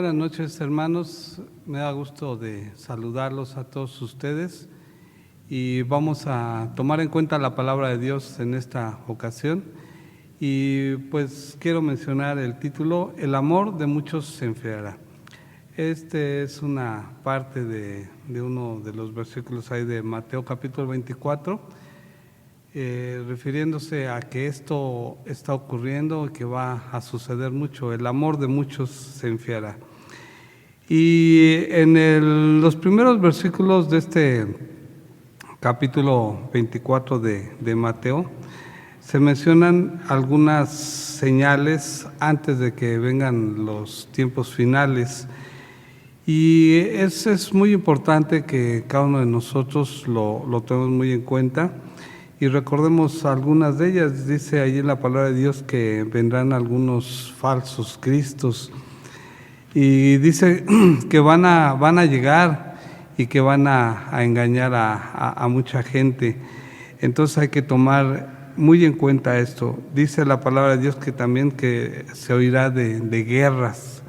buenas noches, hermanos. Me da gusto de saludarlos a todos ustedes y vamos a tomar en cuenta la palabra de Dios en esta ocasión. Y pues quiero mencionar el título: El amor de muchos se enfriará. Este es una parte de uno de los versículos ahí de Mateo capítulo 24, refiriéndose a que esto está ocurriendo y que va a suceder mucho. El amor de muchos se enfriará. Y en los primeros versículos de este capítulo 24 de Mateo se mencionan algunas señales antes de que vengan los tiempos finales. Y es muy importante que cada uno de nosotros lo tenemos muy en cuenta y recordemos algunas de ellas. Dice allí en la palabra de Dios que vendrán algunos falsos cristos y dice que van a llegar y que van a engañar a mucha gente. Entonces hay que tomar muy en cuenta esto. Dice la palabra de Dios que también que se oirá de guerras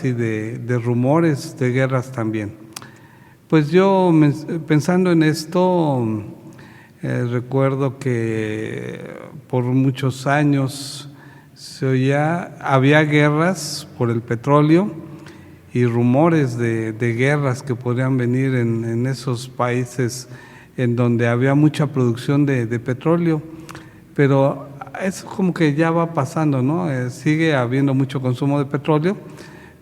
y de rumores de guerras también. Pues yo pensando en esto, recuerdo que por muchos años había guerras por el petróleo y rumores de guerras que podrían venir en esos países en donde había mucha producción de petróleo, pero eso como que ya va pasando, ¿no? Sigue habiendo mucho consumo de petróleo,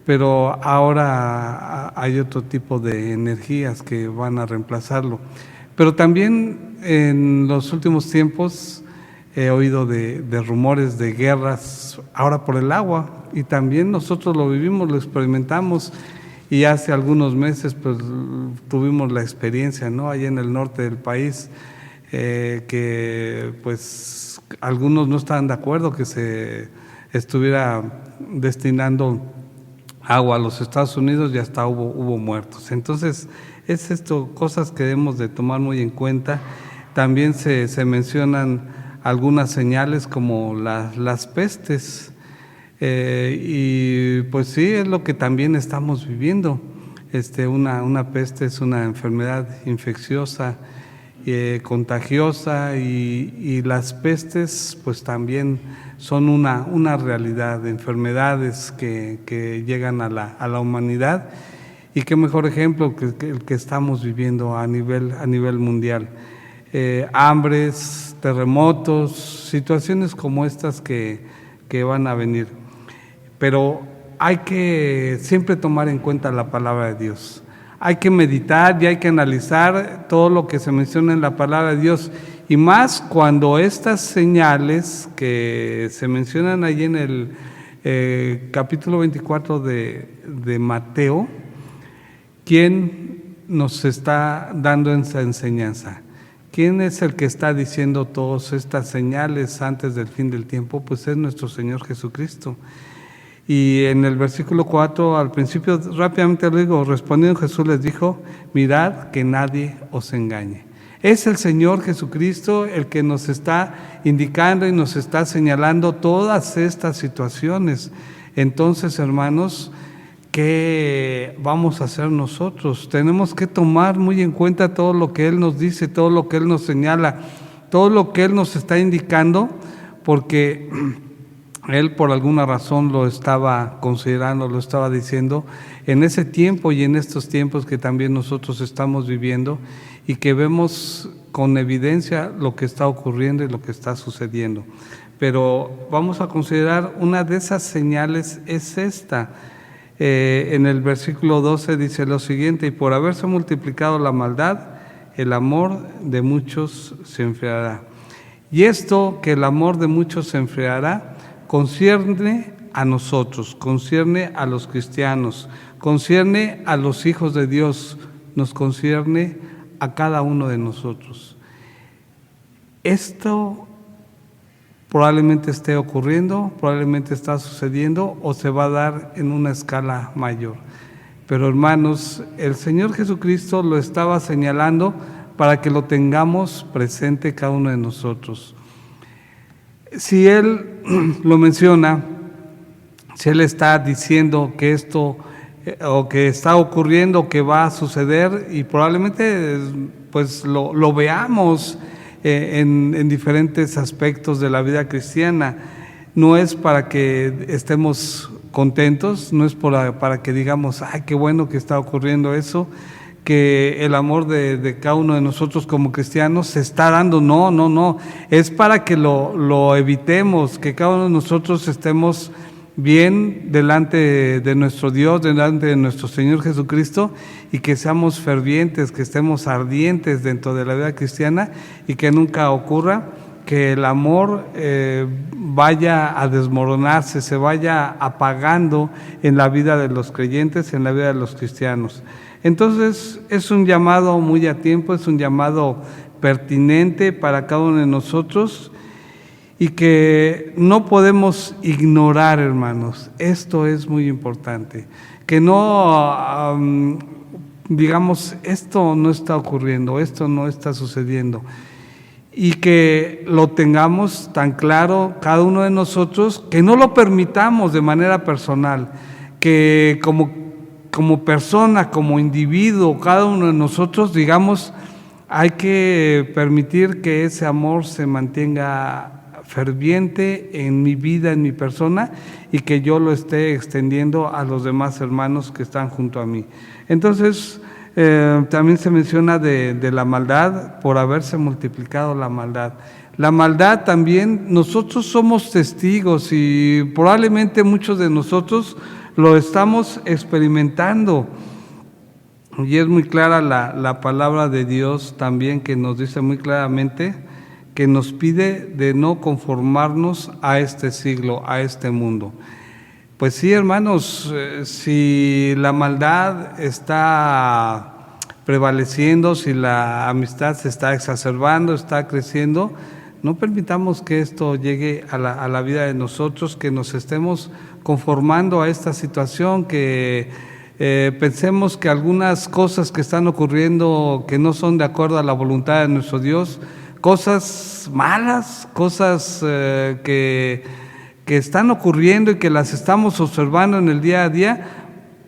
pero ahora hay otro tipo de energías que van a reemplazarlo. Pero también en los últimos tiempos he oído de rumores de guerras ahora por el agua, y también nosotros lo vivimos, lo experimentamos, y hace algunos meses pues tuvimos la experiencia, ¿no? Allá en el norte del país, que pues algunos no estaban de acuerdo que se estuviera destinando agua a los Estados Unidos y hasta hubo muertos. Entonces es esto, cosas que debemos de tomar muy en cuenta. También se mencionan algunas señales como las pestes, y pues sí, es lo que también estamos viviendo. Una peste es una enfermedad infecciosa, contagiosa, y las pestes pues también son una realidad de enfermedades que llegan a la humanidad, y qué mejor ejemplo que el que estamos viviendo a nivel mundial. Hambres, terremotos, situaciones como estas que van a venir. Pero hay que siempre tomar en cuenta la palabra de Dios. Hay que meditar y hay que analizar todo lo que se menciona en la palabra de Dios, y más cuando estas señales que se mencionan allí en el capítulo 24 de Mateo, ¿quién nos está dando esa enseñanza? ¿Quién es el que está diciendo todas estas señales antes del fin del tiempo? Pues es nuestro Señor Jesucristo. Y en el versículo 4, al principio, rápidamente lo digo: respondiendo Jesús les dijo: mirad que nadie os engañe. Es el Señor Jesucristo el que nos está indicando y nos está señalando todas estas situaciones. Entonces, hermanos, ¿qué vamos a hacer nosotros? Tenemos que tomar muy en cuenta todo lo que Él nos dice, todo lo que Él nos señala, todo lo que Él nos está indicando, porque Él por alguna razón lo estaba considerando, lo estaba diciendo en ese tiempo y en estos tiempos que también nosotros estamos viviendo, y que vemos con evidencia lo que está ocurriendo y lo que está sucediendo. Pero vamos a considerar una de esas señales, es esta. En el versículo 12 dice lo siguiente: y por haberse multiplicado la maldad, el amor de muchos se enfriará. Y esto, que el amor de muchos se enfriará, concierne a nosotros, concierne a los cristianos, concierne a los hijos de Dios, nos concierne a cada uno de nosotros. Esto probablemente esté ocurriendo, probablemente está sucediendo o se va a dar en una escala mayor. Pero hermanos, el Señor Jesucristo lo estaba señalando para que lo tengamos presente cada uno de nosotros. Si Él lo menciona si Él está diciendo que esto o que está ocurriendo, que va a suceder, y probablemente pues lo veamos en diferentes aspectos de la vida cristiana. No es para que estemos contentos, no es para que digamos, ay, qué bueno que está ocurriendo eso, que el amor de cada uno de nosotros como cristianos se está dando. No, es para que lo evitemos, que cada uno de nosotros estemos bien delante de nuestro Dios, delante de nuestro Señor Jesucristo, y que seamos fervientes, que estemos ardientes dentro de la vida cristiana, y que nunca ocurra que el amor vaya a desmoronarse, se vaya apagando en la vida de los creyentes, en la vida de los cristianos. Entonces es un llamado muy a tiempo, es un llamado pertinente para cada uno de nosotros, y que no podemos ignorar, hermanos. Esto es muy importante, que no digamos, esto no está ocurriendo, esto no está sucediendo, y que lo tengamos tan claro cada uno de nosotros, que no lo permitamos de manera personal, que como persona, como individuo, cada uno de nosotros, digamos, hay que permitir que ese amor se mantenga ferviente en mi vida, en mi persona, y que yo lo esté extendiendo a los demás hermanos que están junto a mí. Entonces, también se menciona de la maldad, por haberse multiplicado la maldad. La maldad también, nosotros somos testigos, y probablemente muchos de nosotros lo estamos experimentando. Y es muy clara la palabra de Dios también, que nos dice muy claramente que nos pide de no conformarnos a este siglo, a este mundo. Pues sí, hermanos, si la maldad está prevaleciendo, si la amistad se está exacerbando, está creciendo, no permitamos que esto llegue a la vida de nosotros, que nos estemos conformando a esta situación, que pensemos que algunas cosas que están ocurriendo que no son de acuerdo a la voluntad de nuestro Dios, cosas malas, cosas que están ocurriendo y que las estamos observando en el día a día,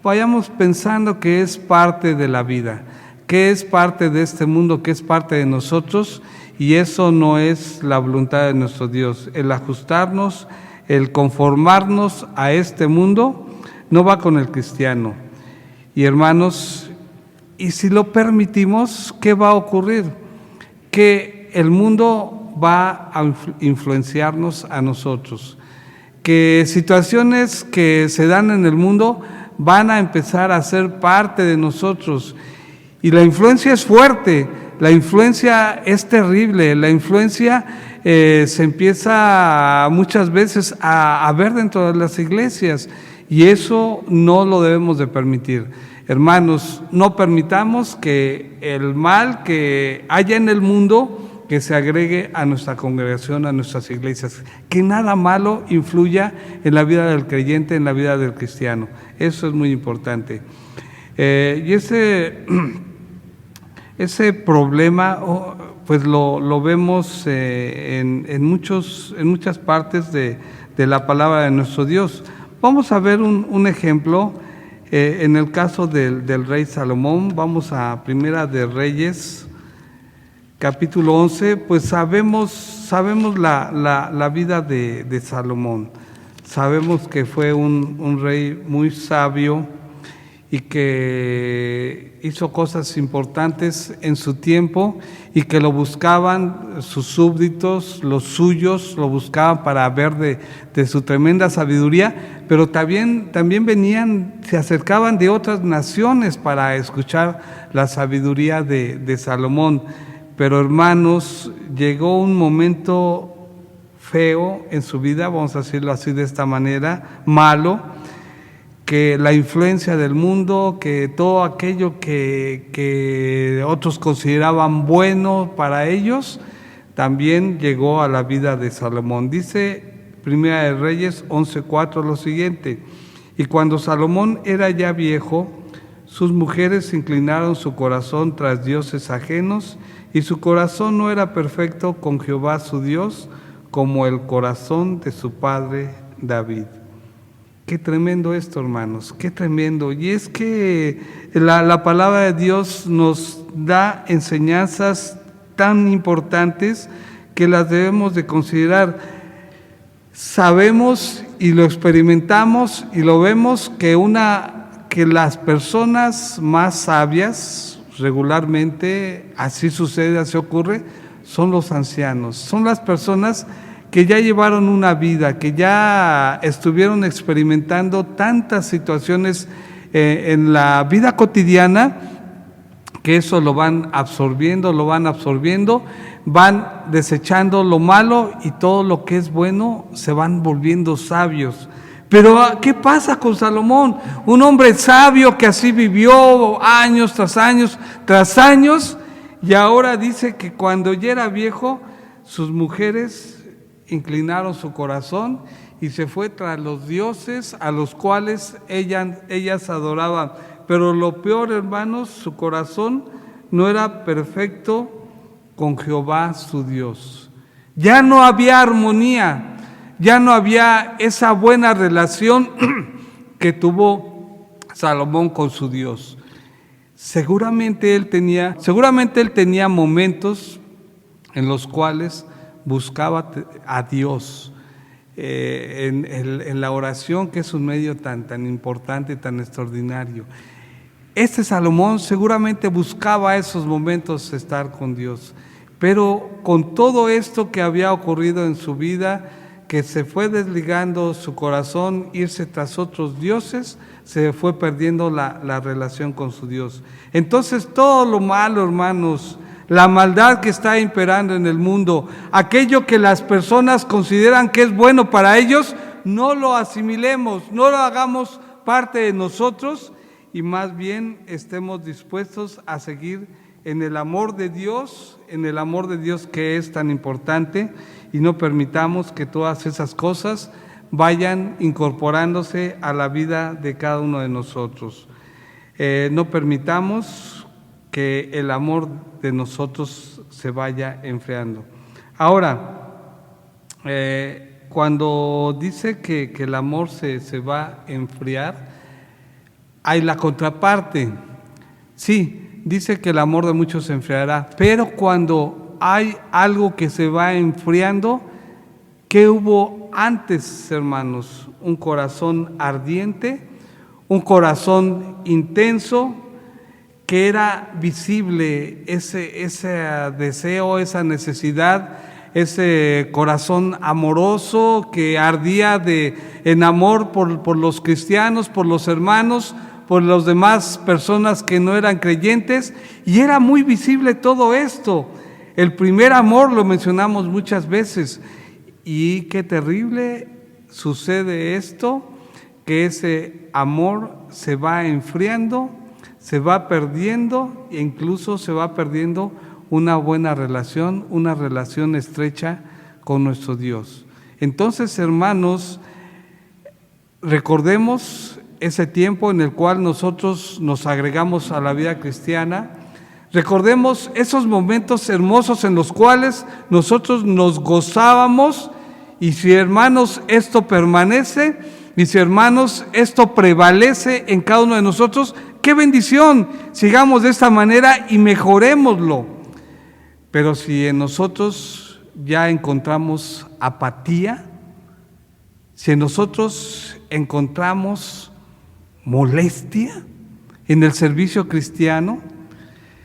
vayamos pensando que es parte de la vida, que es parte de este mundo, que es parte de nosotros, y eso no es la voluntad de nuestro Dios. El ajustarnos, el conformarnos a este mundo, no va con el cristiano. Y hermanos, y si lo permitimos, ¿qué va a ocurrir? Que el mundo va a influenciarnos a nosotros, que situaciones que se dan en el mundo van a empezar a ser parte de nosotros, y la influencia es fuerte, la influencia es terrible, la influencia se empieza muchas veces a ver dentro de las iglesias, y eso no lo debemos de permitir. Hermanos, no permitamos que el mal que haya en el mundo que se agregue a nuestra congregación, a nuestras iglesias, que nada malo influya en la vida del creyente, en la vida del cristiano. Eso es muy importante. Y ese problema, pues lo vemos en muchas partes de la palabra de nuestro Dios. Vamos a ver un ejemplo en el caso del rey Salomón. Vamos a Primera de Reyes, capítulo 11, pues sabemos la vida de Salomón. Sabemos que fue un rey muy sabio y que hizo cosas importantes en su tiempo, y que lo buscaban sus súbditos, los suyos, lo buscaban para ver de su tremenda sabiduría, pero también venían, se acercaban de otras naciones para escuchar la sabiduría de Salomón. Pero hermanos, llegó un momento feo en su vida, vamos a decirlo así de esta manera, malo, que la influencia del mundo, que todo aquello que otros consideraban bueno para ellos, también llegó a la vida de Salomón. Dice Primera de Reyes 11:4 lo siguiente: y cuando Salomón era ya viejo, sus mujeres inclinaron su corazón tras dioses ajenos, y su corazón no era perfecto con Jehová su Dios, como el corazón de su padre David. Qué tremendo esto, hermanos, qué tremendo. Y es que la palabra de Dios nos da enseñanzas tan importantes que las debemos de considerar. Sabemos y lo experimentamos y lo vemos que las personas más sabias, regularmente, así sucede, así ocurre, son los ancianos, son las personas que ya llevaron una vida, que ya estuvieron experimentando tantas situaciones en la vida cotidiana, que eso lo van absorbiendo, van desechando lo malo y todo lo que es bueno se van volviendo sabios. Pero ¿qué pasa con Salomón? Un hombre sabio que así vivió años tras años tras años, y ahora dice que cuando ya era viejo, sus mujeres inclinaron su corazón y se fue tras los dioses a los cuales ellas adoraban. Pero lo peor, hermanos, su corazón no era perfecto con Jehová su Dios. Ya no había armonía, ya no había esa buena relación que tuvo Salomón con su Dios. Seguramente él tenía momentos en los cuales buscaba a Dios en la oración, que es un medio tan importante, tan extraordinario. Este Salomón seguramente buscaba esos momentos estar con Dios, pero con todo esto que había ocurrido en su vida, que se fue desligando su corazón, irse tras otros dioses, se fue perdiendo la relación con su Dios. Entonces todo lo malo, hermanos, la maldad que está imperando en el mundo, aquello que las personas consideran que es bueno para ellos, no lo asimilemos, no lo hagamos parte de nosotros, y más bien estemos dispuestos a seguir en el amor de Dios, que es tan importante, y no permitamos que todas esas cosas vayan incorporándose a la vida de cada uno de nosotros. No permitamos que el amor de nosotros se vaya enfriando. Ahora, cuando dice que el amor se va a enfriar, hay la contraparte. Sí, dice que el amor de muchos se enfriará, pero cuando hay algo que se va enfriando, ¿qué hubo antes, hermanos? Un corazón ardiente, un corazón intenso, que era visible ese deseo, esa necesidad, ese corazón amoroso que ardía en amor por los cristianos, por los hermanos, por las demás personas que no eran creyentes, y era muy visible todo esto. El primer amor lo mencionamos muchas veces, y qué terrible sucede esto, que ese amor se va enfriando, se va perdiendo, e incluso se va perdiendo una buena relación, una relación estrecha con nuestro Dios. Entonces, hermanos, recordemos ese tiempo en el cual nosotros nos agregamos a la vida cristiana. Recordemos esos momentos hermosos en los cuales nosotros nos gozábamos, y si, hermanos, esto permanece, y si, hermanos, esto prevalece en cada uno de nosotros, ¡qué bendición! Sigamos de esta manera y mejorémoslo. Pero si en nosotros ya encontramos apatía, si en nosotros encontramos molestia en el servicio cristiano,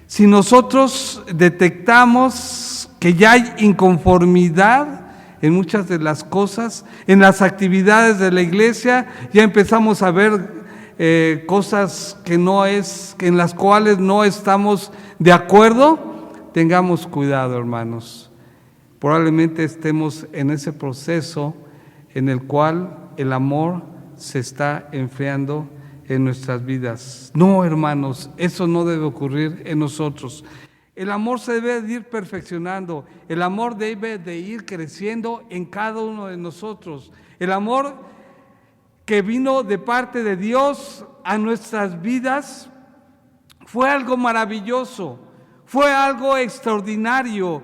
si nosotros detectamos que ya hay inconformidad en muchas de las cosas, en las actividades de la iglesia, ya empezamos a ver cosas en las cuales no estamos de acuerdo, tengamos cuidado, hermanos. Probablemente estemos en ese proceso en el cual el amor se está enfriando en nuestras vidas. No, hermanos, eso no debe ocurrir en nosotros. El amor se debe de ir perfeccionando, el amor debe de ir creciendo en cada uno de nosotros. El amor que vino de parte de Dios a nuestras vidas fue algo maravilloso, fue algo extraordinario,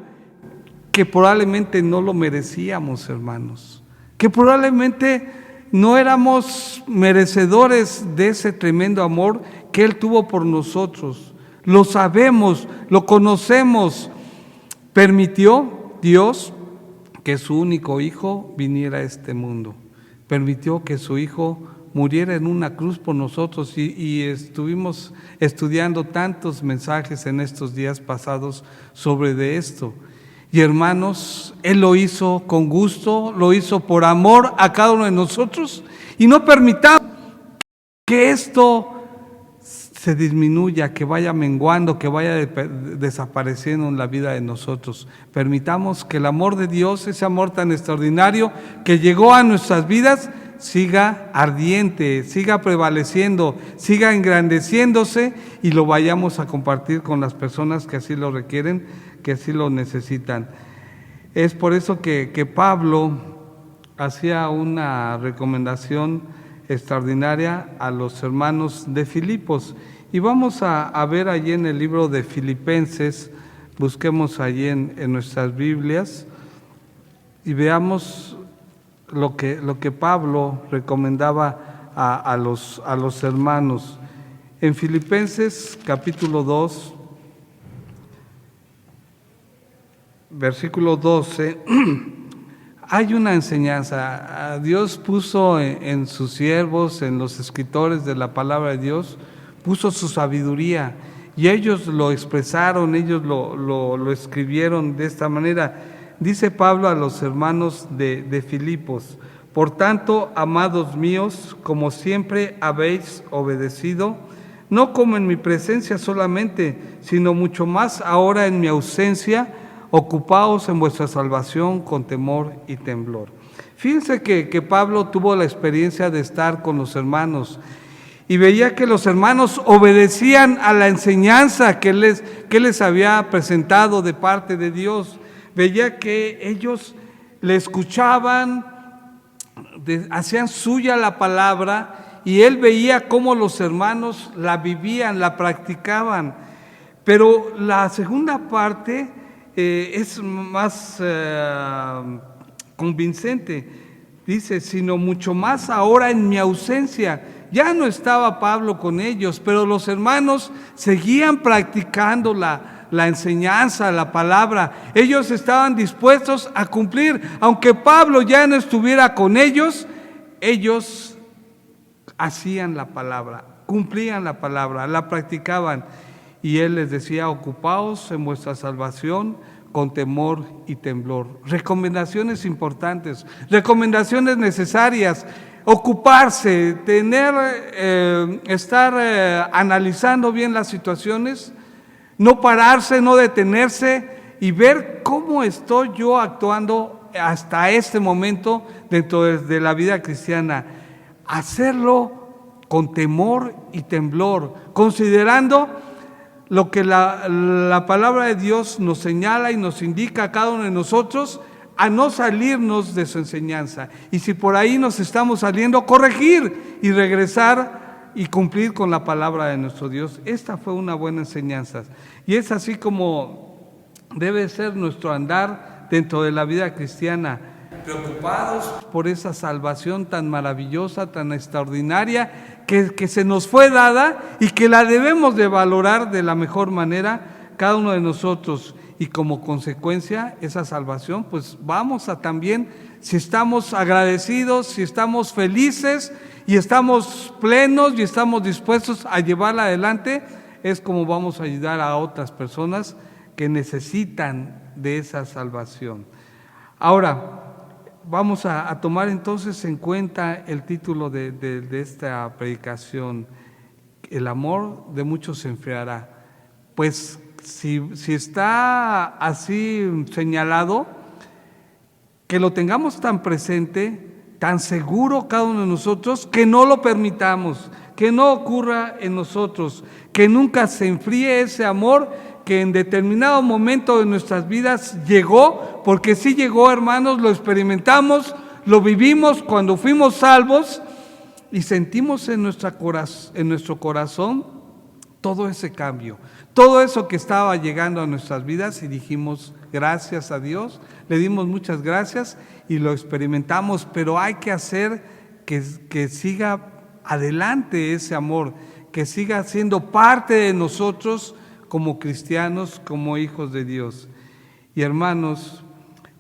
que probablemente no lo merecíamos, hermanos, que probablemente no éramos merecedores de ese tremendo amor que Él tuvo por nosotros. Lo sabemos, lo conocemos. Permitió Dios que su único Hijo viniera a este mundo. Permitió que su Hijo muriera en una cruz por nosotros y estuvimos estudiando tantos mensajes en estos días pasados sobre de esto. Y hermanos, Él lo hizo con gusto, lo hizo por amor a cada uno de nosotros y no permitamos que esto se disminuya, que vaya menguando, que vaya desapareciendo en la vida de nosotros. Permitamos que el amor de Dios, ese amor tan extraordinario que llegó a nuestras vidas, siga ardiente, siga prevaleciendo, siga engrandeciéndose y lo vayamos a compartir con las personas que así lo requieren, que así lo necesitan. Es por eso que Pablo hacía una recomendación extraordinaria a los hermanos de Filipos. Y vamos a ver allí en el libro de Filipenses, busquemos allí en nuestras Biblias y veamos lo que Pablo recomendaba a los hermanos. En Filipenses capítulo 2, versículo 12, hay una enseñanza. Dios puso en sus siervos, en los escritores de la palabra de Dios, puso su sabiduría y ellos lo expresaron, ellos lo escribieron de esta manera. Dice Pablo a los hermanos de Filipos: por tanto, amados míos, como siempre habéis obedecido, no como en mi presencia solamente, sino mucho más ahora en mi ausencia, ocupaos en vuestra salvación con temor y temblor. Fíjense que Pablo tuvo la experiencia de estar con los hermanos y veía que los hermanos obedecían a la enseñanza que les había presentado de parte de Dios. Veía que ellos le escuchaban, hacían suya la palabra y él veía cómo los hermanos la vivían, la practicaban. Pero la segunda parte es más convincente. Dice, sino mucho más ahora en mi ausencia. Ya no estaba Pablo con ellos, pero los hermanos seguían practicando la enseñanza, la palabra. Ellos estaban dispuestos a cumplir. Aunque Pablo ya no estuviera con ellos, ellos hacían la palabra, cumplían la palabra, la practicaban. Y él les decía, ocupaos en vuestra salvación con temor y temblor. Recomendaciones importantes, recomendaciones necesarias. Ocuparse, estar analizando bien las situaciones, no pararse, no detenerse y ver cómo estoy yo actuando hasta este momento dentro de la vida cristiana. Hacerlo con temor y temblor, considerando lo que la palabra de Dios nos señala y nos indica a cada uno de nosotros, a no salirnos de su enseñanza. Y si por ahí nos estamos saliendo, corregir y regresar y cumplir con la palabra de nuestro Dios. Esta fue una buena enseñanza. Y es así como debe ser nuestro andar dentro de la vida cristiana, preocupados por esa salvación tan maravillosa, tan extraordinaria, que se nos fue dada y que la debemos de valorar de la mejor manera cada uno de nosotros. Y como consecuencia, esa salvación, pues vamos a también, si estamos agradecidos, si estamos felices y estamos plenos y estamos dispuestos a llevarla adelante, es como vamos a ayudar a otras personas que necesitan de esa salvación. Ahora, vamos a tomar entonces en cuenta el título de esta predicación: el amor de muchos se enfriará. Pues si está así señalado, que lo tengamos tan presente, tan seguro cada uno de nosotros, que no lo permitamos, que no ocurra en nosotros, que nunca se enfríe ese amor que en determinado momento de nuestras vidas llegó, porque sí llegó, hermanos, lo experimentamos, lo vivimos cuando fuimos salvos y sentimos en nuestro corazón todo ese cambio, todo eso que estaba llegando a nuestras vidas y dijimos gracias a Dios, le dimos muchas gracias y lo experimentamos, pero hay que hacer que siga adelante ese amor, que siga siendo parte de nosotros como cristianos, como hijos de Dios. Y hermanos,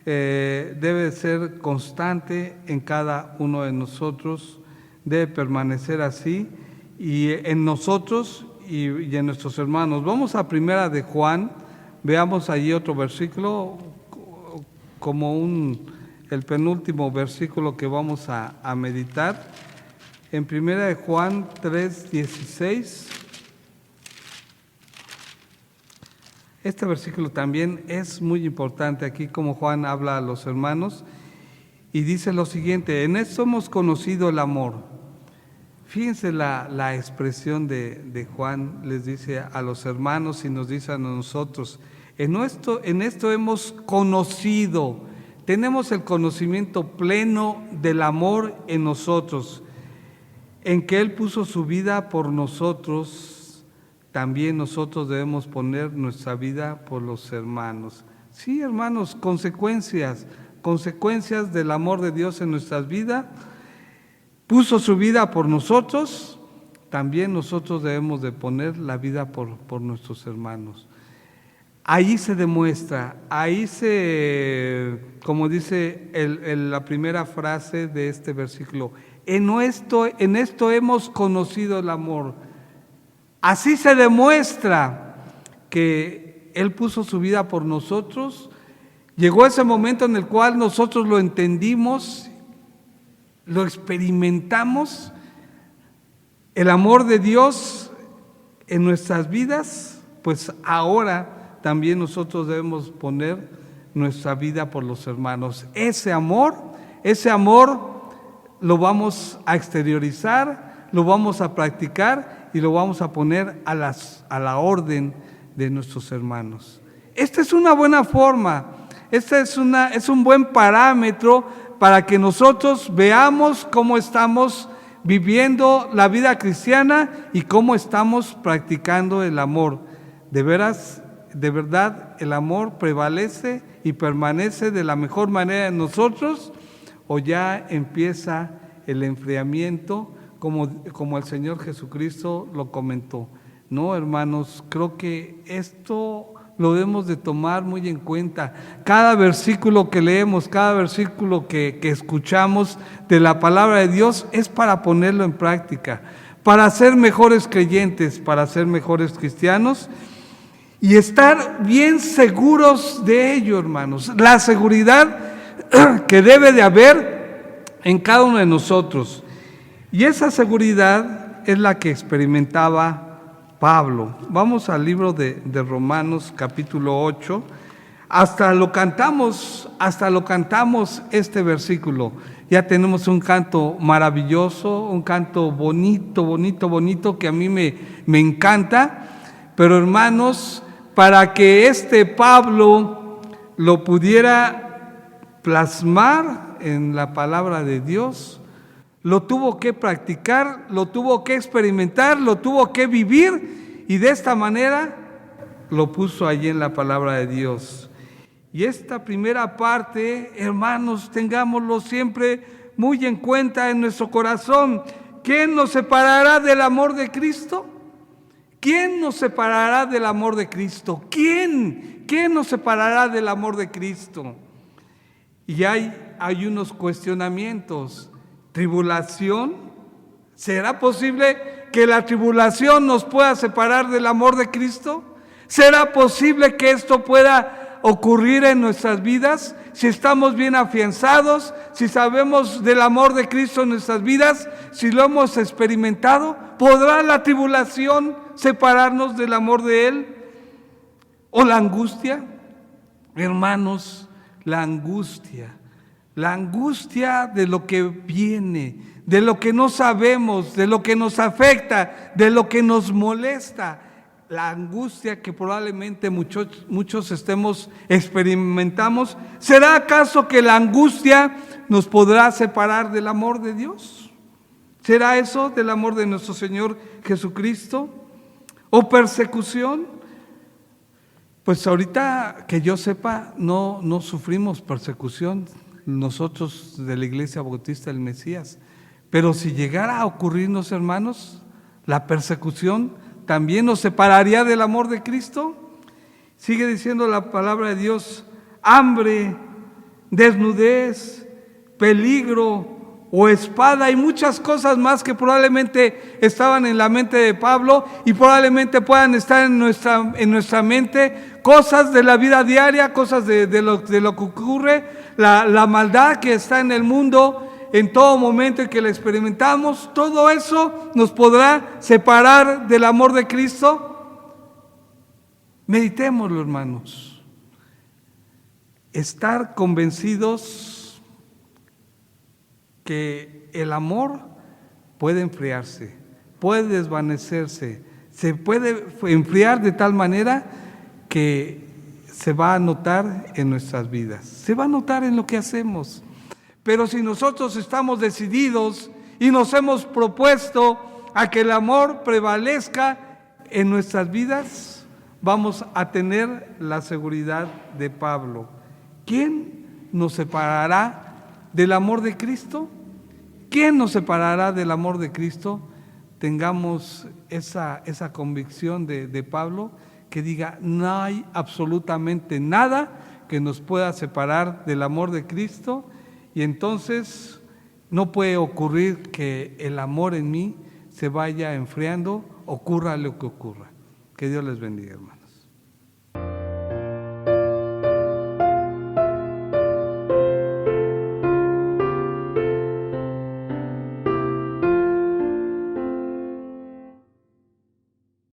debe ser constante en cada uno de nosotros, debe permanecer así, y en nosotros y en nuestros hermanos. Vamos a Primera de Juan, veamos allí otro versículo, como el penúltimo versículo que vamos a meditar. En Primera de Juan 3:16. Este versículo también es muy importante aquí, como Juan habla a los hermanos, y dice lo siguiente: en esto hemos conocido el amor. Fíjense la expresión de Juan, les dice a los hermanos y nos dice a nosotros, en esto hemos conocido, tenemos el conocimiento pleno del amor en nosotros, en que Él puso su vida por nosotros. También nosotros debemos poner nuestra vida por los hermanos. Sí, hermanos, consecuencias del amor de Dios en nuestras vidas. Puso su vida por nosotros, también nosotros debemos de poner la vida por nuestros hermanos. Ahí se demuestra, como dice la primera frase de este versículo, en esto hemos conocido el amor. Así se demuestra que Él puso su vida por nosotros. Llegó ese momento en el cual nosotros lo entendimos, lo experimentamos, el amor de Dios en nuestras vidas, pues ahora también nosotros debemos poner nuestra vida por los hermanos. Ese amor lo vamos a exteriorizar, lo vamos a practicar y lo vamos a poner a la orden de nuestros hermanos. Esta es una buena forma, es un buen parámetro para que nosotros veamos cómo estamos viviendo la vida cristiana y cómo estamos practicando el amor. De verdad, el amor prevalece y permanece de la mejor manera en nosotros, o ya empieza el enfriamiento, como el Señor Jesucristo lo comentó. No, hermanos, creo que esto lo debemos de tomar muy en cuenta. Cada versículo que leemos, cada versículo que escuchamos de la palabra de Dios es para ponerlo en práctica, para ser mejores creyentes, para ser mejores cristianos y estar bien seguros de ello, hermanos. La seguridad que debe de haber en cada uno de nosotros. Y esa seguridad es la que experimentaba Pablo. Vamos al libro de Romanos capítulo 8. Hasta lo cantamos este versículo. Ya tenemos un canto maravilloso, un canto bonito, que a mí me encanta. Pero hermanos, para que Pablo lo pudiera plasmar en la palabra de Dios, lo tuvo que practicar, lo tuvo que experimentar, lo tuvo que vivir, y de esta manera lo puso allí en la palabra de Dios. Y esta primera parte, hermanos, tengámoslo siempre muy en cuenta en nuestro corazón. ¿Quién nos separará del amor de Cristo? ¿Quién nos separará del amor de Cristo? ¿Quién nos separará del amor de Cristo? Y hay unos cuestionamientos. ¿Tribulación? ¿Será posible que la tribulación nos pueda separar del amor de Cristo? ¿Será posible que esto pueda ocurrir en nuestras vidas? Si estamos bien afianzados, si sabemos del amor de Cristo en nuestras vidas, si lo hemos experimentado, ¿podrá la tribulación separarnos del amor de Él? ¿O la angustia? Hermanos, la angustia de lo que viene, de lo que no sabemos, de lo que nos afecta, de lo que nos molesta, la angustia que probablemente muchos experimentamos. ¿Será acaso que la angustia nos podrá separar del amor de Dios? ¿Será eso del amor de nuestro Señor Jesucristo? ¿O persecución? Pues ahorita que yo sepa, no sufrimos persecución nosotros de la Iglesia Bautista del Mesías, Pero si llegara a ocurrirnos, hermanos, la persecución también nos separaría del amor de Cristo. Sigue diciendo la palabra de Dios: hambre, desnudez, peligro o espada, y muchas cosas más que probablemente estaban en la mente de Pablo y probablemente puedan estar en nuestra mente, cosas de la vida diaria, cosas de lo que ocurre, la maldad que está en el mundo en todo momento en que la experimentamos. Todo eso nos podrá separar del amor de Cristo. Meditémoslo, hermanos. Estar convencidos que el amor puede enfriarse, puede desvanecerse, se puede enfriar de tal manera que se va a notar en nuestras vidas, se va a notar en lo que hacemos. Pero si nosotros estamos decididos y nos hemos propuesto a que el amor prevalezca en nuestras vidas, vamos a tener la seguridad de Pablo. ¿Quién nos separará del amor de Cristo? ¿Quién nos separará del amor de Cristo? Tengamos esa convicción de Pablo, que diga: no hay absolutamente nada que nos pueda separar del amor de Cristo, y entonces no puede ocurrir que el amor en mí se vaya enfriando, ocurra lo que ocurra. Que Dios les bendiga, hermano.